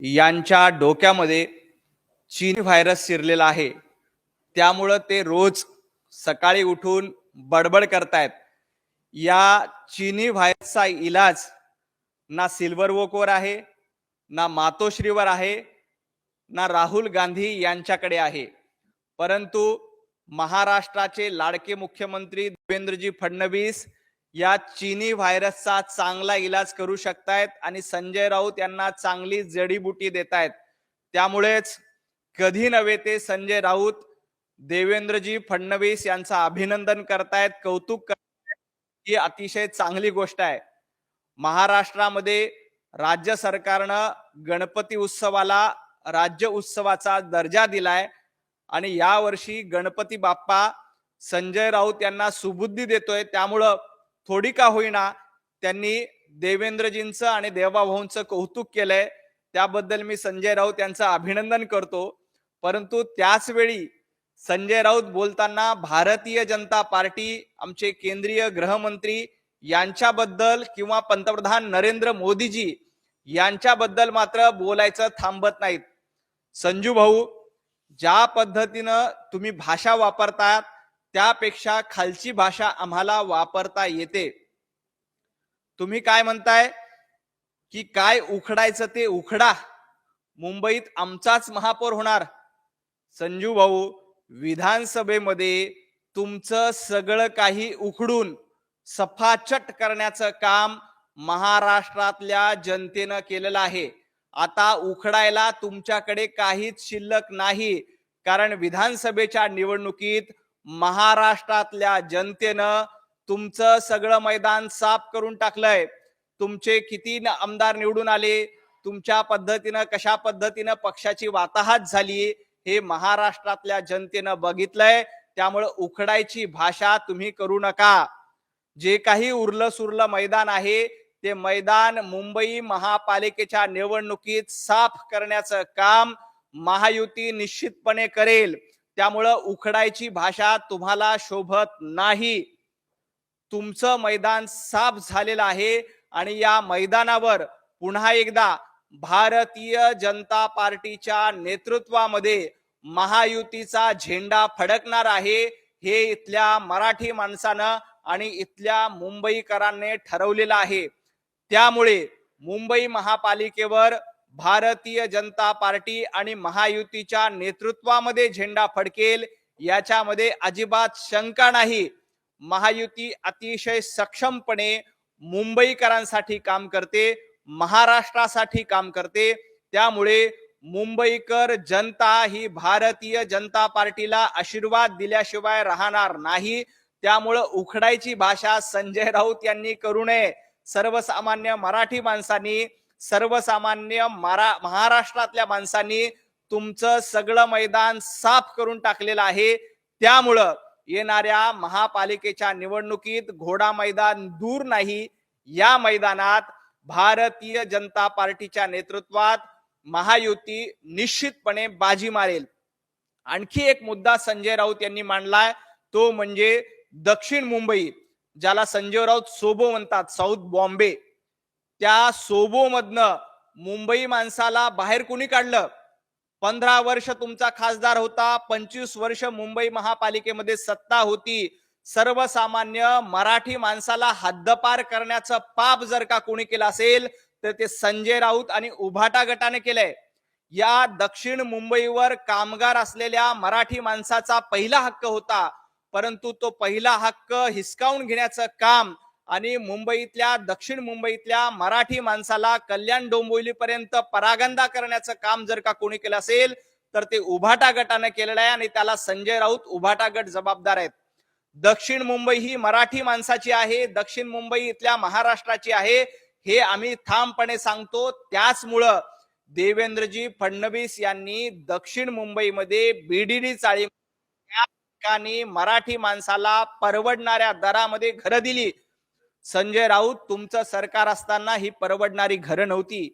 यांच्या डोक्यामध्ये चीनी व्हायरस शिरलेला आहे। त्यामुळं ते रोज सकाळी उठून बडबड करतायत। या चीनी व्हायरसचा इलाज ना सिल्वर वोकवर आहे, ना मातोश्रीवर आहे, ना राहुल गांधी यांच्याकडे आहे। परंतु महाराष्ट्राचे लाडके मुख्यमंत्री देवेंद्रजी फडणवीस या चीनी व्हायरसचा चांगला इलाज करू शकतायत आणि संजय राऊत यांना चांगली जडीबुटी देतायत। त्यामुळेच कधी नव्हे ते संजय राऊत देवेंद्रजी फडणवीस यांचं अभिनंदन करतायत, कौतुक करतायत। ही अतिशय चांगली गोष्ट आहे। महाराष्ट्रामध्ये राज्य सरकारनं गणपती उत्सवाला राज्य उत्सवाचा दर्जा दिलाय आणि यावर्षी गणपती बाप्पा संजय राऊत यांना सुबुद्धी देतोय। त्यामुळं थोडी का होईना त्यांनी देवेंद्रजींचं आणि देवाभाऊंचं कौतुक केलंय। त्याबद्दल मी संजय राऊत यांचं अभिनंदन करतो। परंतु त्याच वेळी संजय राऊत बोलताना भारतीय जनता पार्टी, आमचे केंद्रीय गृहमंत्री यांच्याबद्दल किंवा पंतप्रधान नरेंद्र मोदीजी यांच्याबद्दल मात्र बोलायचं थांबत नाहीत। संजू भाऊ, ज्या पद्धतीनं तुम्ही भाषा वापरतात त्यापेक्षा खालची भाषा आम्हाला वापरता येते। तुम्ही काय म्हणताय की काय उखडायचं ते उखडा, मुंबईत आमचाच महापौर होणार। संजू भाऊ, विधानसभेमध्ये तुमचं सगळं काही उखडून सफाचट करण्याचं काम महाराष्ट्रातल्या जनतेनं केलेलं आहे। आता उखडायला तुमच्याकडे काहीच शिल्लक नाही, कारण विधानसभेच्या निवडणुकीत महाराष्ट्रातल्या जनतेनं तुमचं सगळं मैदान साफ करून टाकलंय। तुमचे किती आमदार निवडून आले, तुमच्या पद्धतीनं कशा पद्धतीनं पक्षाची वाताहत झाली हे महाराष्ट्रातल्या जनतेनं बघितलंय। त्यामुळे उखडायची भाषा तुम्ही करू नका। जे काही उरलं सुरलं मैदान आहे ते मैदान मुंबई महापालिकेच्या निवडणुकीत साफ करण्याचं काम महायुती निश्चितपणे करेल। त्यामुळे उखडायची भाषा तुम्हाला शोभत नाही। तुमचं मैदान साफ झालेलं आहे आणि या मैदानावर पुन्हा एकदा भारतीय जनता पार्टीच्या नेतृत्वामध्ये महायुतीचा झेंडा फडकणार आहे। हे इथल्या मराठी माणसानं आणि इथल्या मुंबईकरांनी ठरवलेलं आहे। त्यामुळे मुंबई महापालिकेवर भारतीय जनता पार्टी आणि महायुतीच्या नेतृत्वामध्ये झेंडा फडकेल याच्यामध्ये अजिबात शंका नाही। महायुती अतिशय सक्षमपणे मुंबईकरांसाठी काम करते, महाराष्ट्रासाठी काम करते। त्यामुळे मुंबईकर जनता ही भारतीय जनता पार्टीला आशीर्वाद दिल्याशिवाय राहणार नाही। त्यामुळे उखडायची भाषा संजय राऊत यांनी करू नये। सर्वसामान्य मराठी माणसांनी, सर्वसामान्य महाराष्ट्रातल्या माणसांनी तुमचं सगळं मैदान साफ करून टाकलेलं आहे। त्यामुळं येणाऱ्या महापालिकेच्या निवडणुकीत घोडा मैदान दूर नाही, या मैदानात भारतीय जनता पार्टीच्या नेतृत्वात महायुती निश्चितपणे बाजी मारेल। आणखी एक मुद्दा संजय राऊत यांनी मांडलाय, तो म्हणजे दक्षिण मुंबई, ज्याला संजय राऊत सोबो म्हणतात, साऊथ बॉम्बे। त्या सोबो मधनं मुंबई माणसाला बाहेर कोणी काढलं? 15 वर्ष तुमचा खासदार होता, 25 वर्ष मुंबई महापालिकेमध्ये सत्ता होती। सर्वसामान्य मराठी माणसाला हद्दपार करण्याचं पाप जर का कोणी केलं असेल तर ते संजय राऊत आणि उभाटा गटाने केलंय। या दक्षिण मुंबईवर कामगार असलेल्या मराठी माणसाचा पहिला हक्क होता, परंतु तो पहिला हक्क हिसकावून घेण्याचं काम आणि मुंबईतल्या, दक्षिण मुंबईतल्या मराठी माणसाला कल्याण डोंबिवलीपर्यंत परागंदा करण्याचं काम जर का कोणी केलं असेल तर ते उभाटा गटाने केलेलं आहे आणि त्याला संजय राऊत उभाटा गट जबाबदार आहेत। दक्षिण मुंबई ही मराठी माणसाची आहे, दक्षिण मुंबई इथल्या महाराष्ट्राची आहे, हे आम्ही ठामपणे सांगतो। त्याचमुळं देवेंद्रजी फडणवीस यांनी दक्षिण मुंबईमध्ये बीडीडी चाळी या ठिकाणी मराठी माणसाला परवडणाऱ्या दरामध्ये घरं दिली। संजय राऊत, तुमचं सरकार असताना ही परवडणारी घरं नव्हती।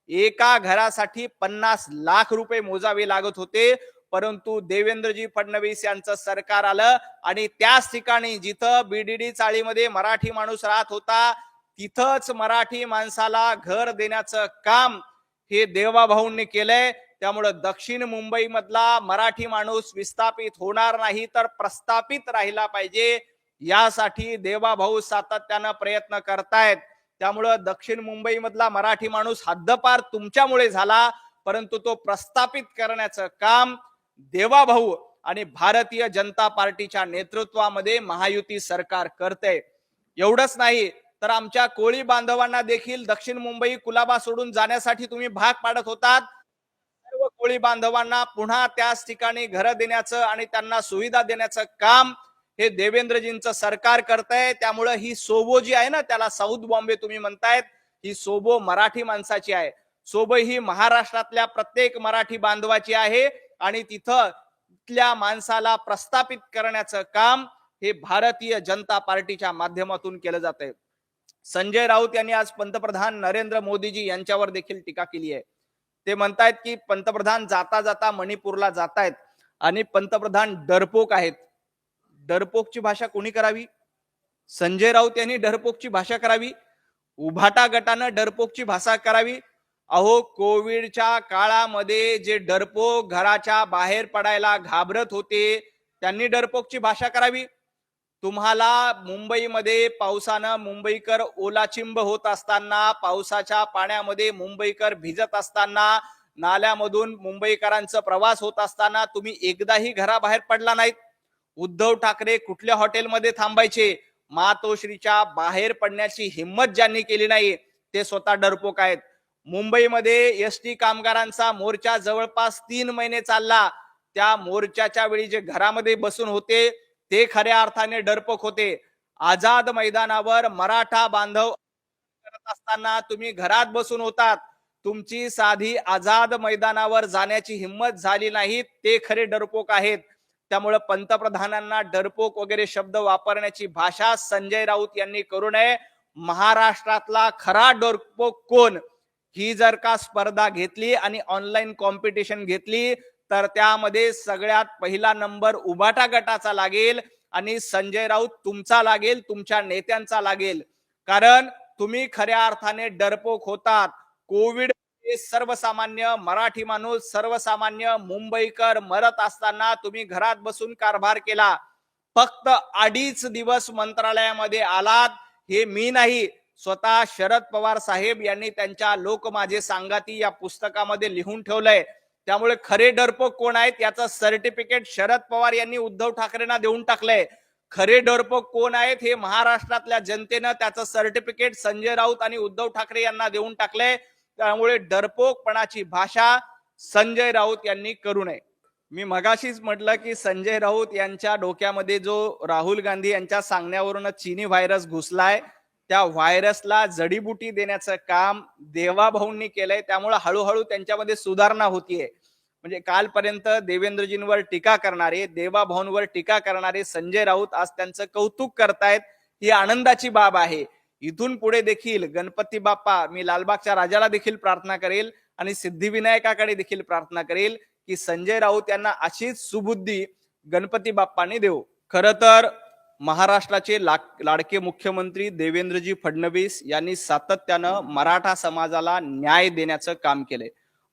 एका घरासाठी 50 लाख रुपये मोजावे लागत होते, परंतु देवेंद्रजी फडणवीस यांचं सरकार आलं आणि त्याच ठिकाणी जिथं बीडीडी चाळीमध्ये मराठी माणूस राहत होता तिथंच मराठी माणसाला घर देण्याचं काम हे देवाभाऊंनी केलंय. त्यामुळे दक्षिण मुंबई मधला मराठी माणूस विस्थापित होणार नाही तर प्रस्थापित राहिला पाहिजे, यासाठी देवाभाऊ सातत्यानं प्रयत्न करतायत. त्यामुळे दक्षिण मुंबई मधला मराठी माणूस हद्दपार तुमच्यामुळे झाला, परंतु तो प्रस्थापित करण्याचं काम देवाभाऊ आणि भारतीय जनता पार्टीच्या नेतृत्वामध्ये महायुती सरकार करते. एवढंच नाही तर आमच्या कोळी बांधवांना देखील दक्षिण मुंबई कुलाबा सोडून जाण्यासाठी तुम्ही भाग पाडत होतात. सर्व कोळी बांधवांना पुन्हा त्याच ठिकाणी घर देण्याचं आणि त्यांना सुविधा देण्याचं काम हे देवेंद्रजींचं सरकार करतंय. त्यामुळे ही सोबो जी आहे ना, त्याला साऊथ बॉम्बे तुम्ही म्हणतायत, ही सोबो मराठी माणसाची आहे. सोबो ही महाराष्ट्रातल्या प्रत्येक मराठी बांधवाची आहे आणि तिथल्या माणसाला प्रस्थापित करण्याचं काम हे भारतीय जनता पार्टीच्या माध्यमातून केलं जातंय. संजय राऊत यांनी आज पंतप्रधान नरेंद्र मोदीजी यांच्यावर देखील टीका केली आहे. ते म्हणतायत की पंतप्रधान जाता जाता मणिपूरला जातायत आणि पंतप्रधान डरपोक आहेत. डरपोकची भाषा कोणी करावी? संजय राऊत यांनी डरपोकची भाषा करावी? उभाटा गटानं डरपोकची भाषा करावी? अहो, कोविडच्या काळामध्ये जे डरपोक घराच्या बाहेर पडायला घाबरत होते, त्यांनी डरपोकची भाषा करावी? तुम्हाला मुंबईमध्ये पावसानं मुंबईकर ओलाचिंब होत असताना, पावसाच्या पाण्यामध्ये मुंबईकर भिजत असताना, नाल्यामधून मुंबईकरांचा प्रवास होत असताना तुम्ही एकदाही घराबाहेर पडला नाहीत. उद्धव ठाकरे कुठल्या हॉटेलमध्ये थांबायचे, मातोश्रीच्या बाहेर पडण्याची हिंमत ज्यांनी केली नाही ते स्वतः डरपोक आहेत. मुंबईमध्ये एसटी कामगारांचा मोर्चा जवळपास 3 महिने चालला. त्या मोर्चाच्या वेळी जे घरामध्ये बसून होते ते खऱ्या अर्थाने डरपोक होते. आझाद मैदानावर मराठा बांधव करत असताना तुम्ही घरात बसून होतात. तुमची साधी आझाद मैदानावर जाण्याची हिंमत झाली नाही, ते खरे डरपोक आहेत. त्यामुळे पंतप्रधानांना डरपोक वगैरे शब्द वापरण्याची भाषा संजय राऊत यांनी करू नये. महाराष्ट्रातला खरा डरपोक कोण, ही जर का स्पर्धा घेतली आणि ऑनलाईन कॉम्पिटिशन घेतली तर त्यामध्ये सगळ्यात पहिला नंबर उभाटा गटाचा लागेल आणि संजय राऊत तुमचा लागेल, तुमच्या नेत्यांचा लागेल. कारण तुम्ही खऱ्या अर्थाने डरपोक होतात. कोविड सर्वसामान्य मराठी माणूस, सर्वसामान्य मुंबईकर मरत असताना तुम्ही घरात बसून कारभार केला. फक्त 2.5 दिवस मंत्रालयामध्ये आलात, हे मी नाही, स्वतः शरद पवार साहेब यांनी त्यांच्या लोक माझे सांगाती या पुस्तकामध्ये लिहून ठेवलंय. त्यामुळे खरे डरपोक कोण आहेत याचं सर्टिफिकेट शरद पवार यांनी उद्धव ठाकरेंना देऊन टाकलंय. खरे डरपोक कोण आहेत हे महाराष्ट्रातल्या जनतेनं त्याचं सर्टिफिकेट संजय राऊत आणि उद्धव ठाकरे यांना देऊन टाकलंय. त्यामुळे डरपोकपणाची भाषा संजय राऊत यांनी करू नये. मी मगाशीच म्हटलं की संजय राऊत यांच्या डोक्यामध्ये जो राहुल गांधी यांच्या सांगण्यावरून चीनी व्हायरस घुसलाय, त्या व्हायरसला जडीबुटी देण्याचं काम देवाभाऊंनी केलंय. त्यामुळे हळूहळू त्यांच्यामध्ये सुधारणा होतीये. म्हणजे कालपर्यंत देवेंद्रजींवर टीका करणारे, देवाभाऊंवर टीका करणारे संजय राऊत आज त्यांचं कौतुक करतायत, ही आनंदाची बाब आहे. इथून पुढे देखील गणपती बाप्पा, मी लालबागच्या राजाला देखील प्रार्थना करेल आणि सिद्धिविनायकाकडे देखील प्रार्थना करेल की संजय राऊत यांना अशीच सुबुद्धी गणपती बाप्पाने देऊ. खरं तर महाराष्ट्राचे लाडके मुख्यमंत्री देवेंद्रजी फडणवीस यांनी सातत्यानं मराठा समाजाला न्याय देण्याचं काम केलंय.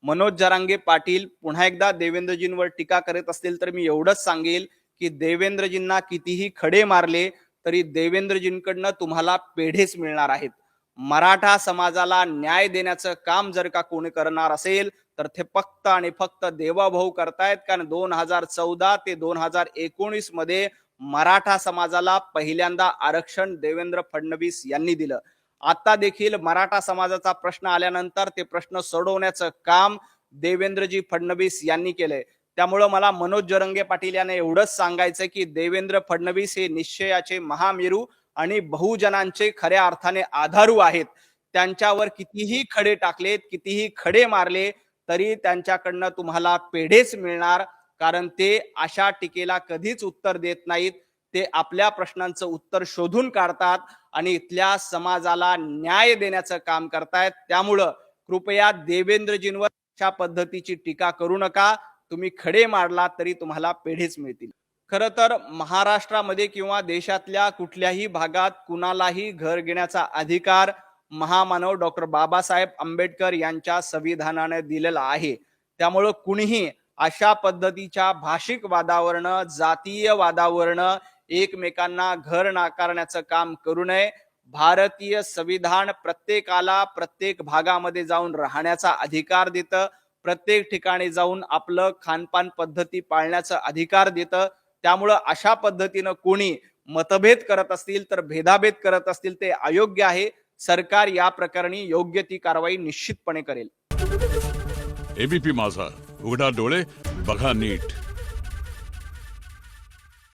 मनोज जरांगे पाटील पुन्हा एकदा देवेंद्रजींवर टीका करत असतील तर मी एवढंच सांगेल की देवेंद्रजींना कितीही खडे मारले तरी देवेंद्रजींकडनं तुम्हाला पेढेच मिळणार आहेत. मराठा समाजाला न्याय देण्याचं काम जर का कोणी करणार असेल तर ते फक्त आणि फक्त देवाभाऊ करतायत. कारण 2014 ते 2019 मध्ये मराठा समाजाला पहिल्यांदा आरक्षण देवेंद्र फडणवीस यांनी दिलं. आता देखील मराठा समाजाचा प्रश्न आल्यानंतर ते प्रश्न सोडवण्याचं काम देवेंद्रजी फडणवीस यांनी केलंय. त्यामुळे मला मनोज जरंगे पाटील यांना एवढंच सांगायचं की देवेंद्र फडणवीस हे निश्चयाचे महामेरू आणि बहुजनांचे खऱ्या अर्थाने आधारू आहेत. त्यांच्यावर कितीही खडे टाकलेत, कितीही खडे मारले तरी त्यांच्याकडनं तुम्हाला पेढेच मिळणार. कारण ते अशा टीकेला कधीच उत्तर देत नाहीत. ते आपल्या प्रश्नांचं उत्तर शोधून काढतात आणि इथल्या समाजाला न्याय देण्याचं काम करतायत. त्यामुळं कृपया देवेंद्रजींवर अशा पद्धतीची टीका करू नका. तुम्ही खडे मारला तरी तुम्हाला पेढेच मिळतील. खरं तर महाराष्ट्रामध्ये किंवा देशातल्या कुठल्याही भागात कुणालाही घर घेण्याचा अधिकार महामानव डॉक्टर बाबासाहेब आंबेडकर यांच्या संविधानाने दिलेला आहे. त्यामुळं कुणीही अशा पद्धतीच्या भाषिक वादावरनं, जातीय वादावरनं एकमेकांना घर नाकारण्याचं काम करू नये. भारतीय संविधान प्रत्येकाला प्रत्येक भागामध्ये जाऊन राहण्याचा अधिकार देतं, प्रत्येक ठिकाणी जाऊन आपलं खानपान पद्धती पाळण्याचा अधिकार देतं. त्यामुळं अशा पद्धतीनं कोणी मतभेद करत असतील तर भेदाभेद करत असतील ते अयोग्य आहे. सरकार या प्रकरणी योग्य ती कारवाई निश्चितपणे करेल. एबीपी माझा, उघडा डोळे बघा नीट.